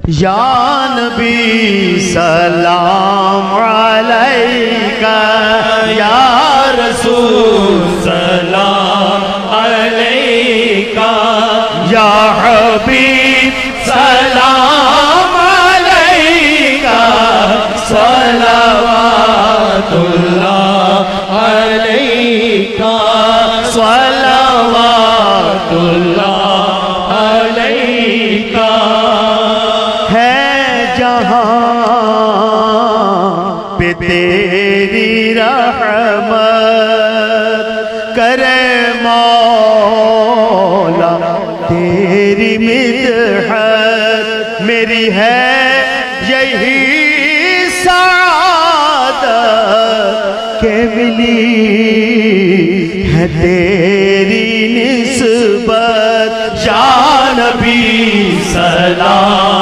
या नबी सलाम अलैका, या रसूल सलाम अलैका, या हबीब सलाम अलैका, सलवातुल्लाह अलैका, सलवातुल्लाह अलैका। है जहां पे तेरी रहमत, करे मौला तेरी मिदहत, मेरी है यही सआदत के मिली है तेरी निस्बत। या नबी सलाम